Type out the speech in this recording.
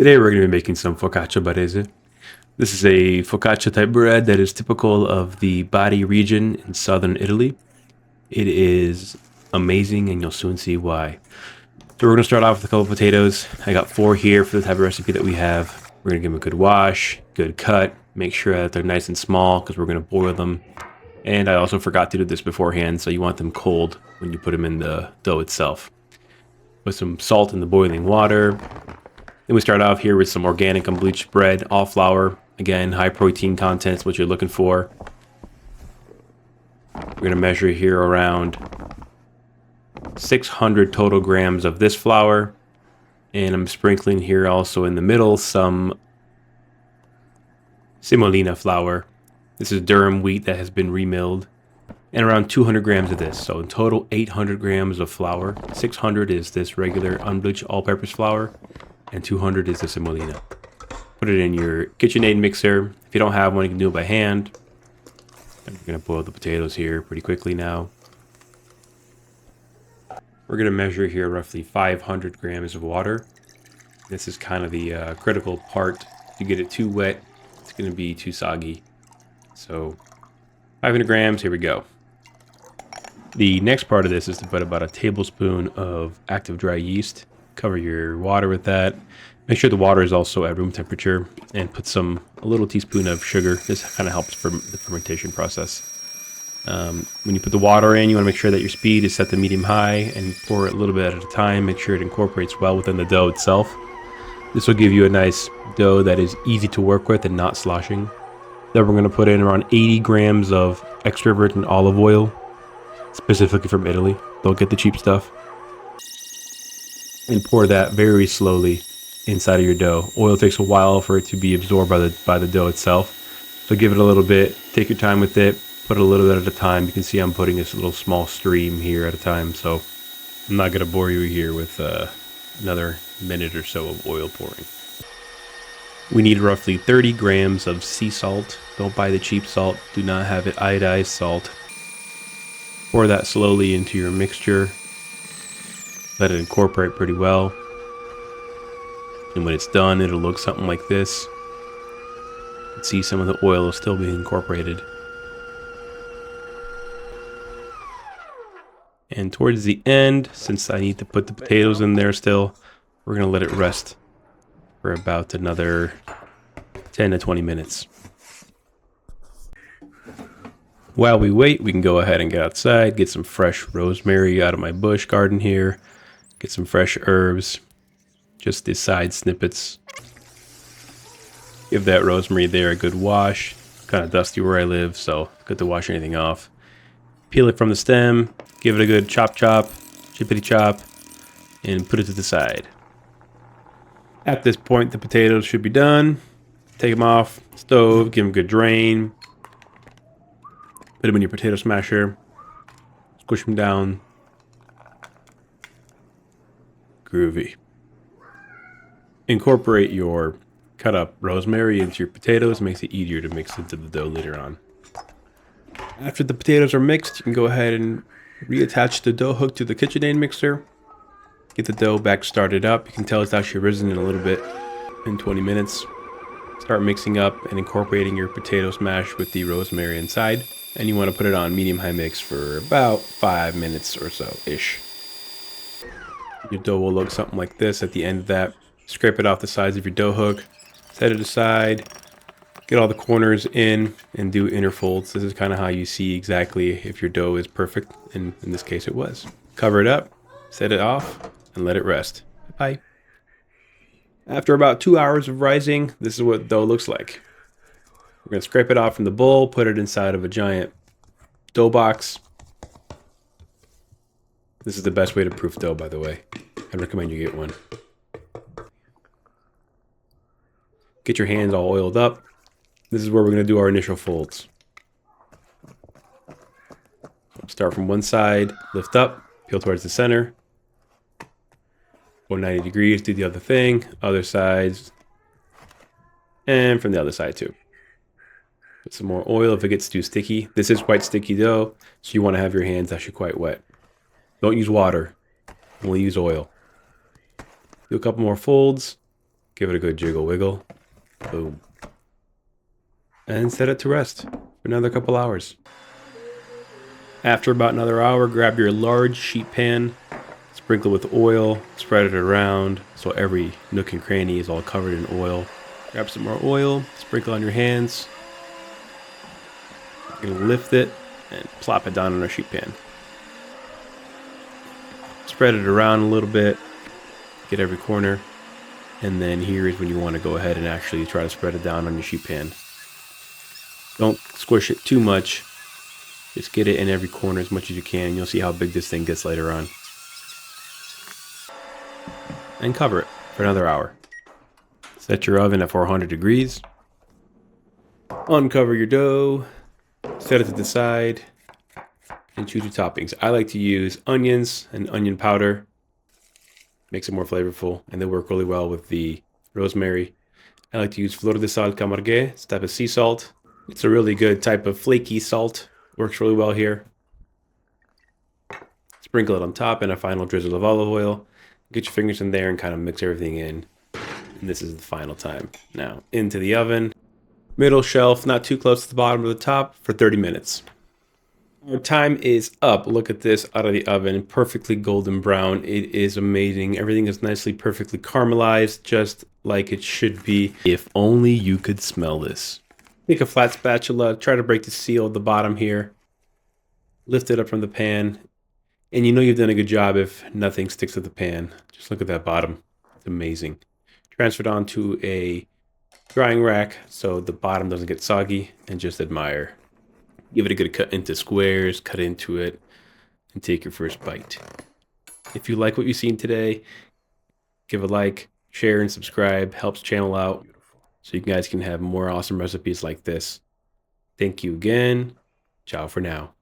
Today we're going to be making some Focaccia Barese. This is a focaccia type bread that is typical of the Bari region in southern Italy. It is amazing and you'll soon see why. So we're going to start off with a couple of potatoes. I got 4 here for the type of recipe that we have. We're going to give them a good wash, good cut, make sure that they're nice and small because we're going to boil them. And I also forgot to do this beforehand, so you want them cold when you put them in the dough itself. Put some salt in the boiling water. Then we start off here with some organic unbleached bread, all flour. Again, high protein content is what you're looking for. We're going to measure here around 600 total grams of this flour. And I'm sprinkling here also in the middle some Semolina flour. This is durum wheat that has been remilled. And around 200 grams of this. So in total, 800 grams of flour. 600 is this regular unbleached all-purpose flour. And 200 is the Semolina. Put it in your KitchenAid mixer. If you don't have one, you can do it by hand. And we're going to boil the potatoes here pretty quickly now. We're going to measure here roughly 500 grams of water. This is kind of the critical part. If you get it too wet, it's going to be too soggy. So 500 grams, here we go. The next part of this is to put about a tablespoon of active dry yeast. Cover your water with that. Make sure the water is also at room temperature, and put a little teaspoon of sugar. This kind of helps for the fermentation process. When you put the water in, you want to make sure that your speed is set to medium-high and pour it a little bit at a time. Make sure it incorporates well within the dough itself. This will give you a nice dough that is easy to work with and not sloshing. Then we're going to put in around 80 grams of extra virgin olive oil, specifically from Italy. Don't get the cheap stuff. And pour that very slowly inside of your dough. Oil takes a while for it to be absorbed by the dough itself. So give it a little bit, take your time with it, put it a little bit at a time. You can see I'm putting this little small stream here at a time. So I'm not going to bore you here with another minute or so of oil pouring. We need roughly 30 grams of sea salt. Don't buy the cheap salt. Do not have it iodized salt. Pour that slowly into your mixture. Let it incorporate pretty well. And when it's done, it'll look something like this. You can see some of the oil is still being incorporated. And towards the end, since I need to put the potatoes in there still, we're going to let it rest for about another 10 to 20 minutes. While we wait, we can go ahead and get outside, get some fresh rosemary out of my bush garden here. Get some fresh herbs, just the side snippets. Give that rosemary there a good wash. Kind of dusty where I live, so good to wash anything off. Peel it from the stem, give it a good chippity chop, and put it to the side. At this point, the potatoes should be done. Take them off stove, give them a good drain. Put them in your potato smasher. Squish them down. Groovy. Incorporate your cut up rosemary into your potatoes. Makes it easier to mix into the dough later on. After the potatoes are mixed, you can go ahead and reattach the dough hook to the KitchenAid mixer. Get the dough back started up. You can tell it's actually risen in a little bit in 20 minutes. Start mixing up and incorporating your potato smash with the rosemary inside. And you want to put it on medium-high mix for about 5 minutes or so-ish. Your dough will look something like this at the end of that. Scrape it off the sides of your dough hook. Set it aside. Get all the corners in and do inner folds. This is kind of how you see exactly if your dough is perfect. And in this case, it was. Cover it up, set it off, and let it rest. Bye. After about 2 hours of rising, this is what dough looks like. We're going to scrape it off from the bowl, put it inside of a giant dough box. This is the best way to proof dough, by the way. I recommend you get one. Get your hands all oiled up. This is where we're going to do our initial folds. Start from one side, lift up, peel towards the center. Go 90 degrees, do the other thing, other sides, and from the other side too. Put some more oil if it gets too sticky. This is quite sticky dough, so you want to have your hands actually quite wet. Don't use water, only use oil. Do a couple more folds. Give it a good jiggle wiggle. Boom. And set it to rest for another couple hours. After about another hour, grab your large sheet pan, sprinkle with oil, spread it around so every nook and cranny is all covered in oil. Grab some more oil, sprinkle on your hands. You're gonna lift it and plop it down on our sheet pan. Spread it around a little bit, get every corner, and then here is when you want to go ahead and actually try to spread it down on your sheet pan. Don't squish it too much. Just get it in every corner as much as you can. You'll see how big this thing gets later on. And cover it for another hour. Set your oven at 400 degrees. Uncover your dough. Set it to the side. And choose your toppings. I like to use onions and onion powder. Makes it more flavorful. And they work really well with the rosemary. I like to use flor de sal camargue. It's a type of sea salt. It's a really good type of flaky salt. Works really well here. Sprinkle it on top and a final drizzle of olive oil. Get your fingers in there and kind of mix everything in. And this is the final time. Now, into the oven. Middle shelf, not too close to the bottom or the top, for 30 minutes. Our time is up. Look at this out of the oven. Perfectly golden brown. It is amazing. Everything is nicely, perfectly caramelized, just like it should be. If only you could smell this. Take a flat spatula, try to break the seal at the bottom here. Lift it up from the pan. And you know you've done a good job if nothing sticks to the pan. Just look at that bottom. It's amazing. Transfer it onto a drying rack so the bottom doesn't get soggy, and just admire. Give it a good cut into squares, cut into it, and take your first bite. If you like what you've seen today, give a like, share, and subscribe. Helps channel out so you guys can have more awesome recipes like this. Thank you again. Ciao for now.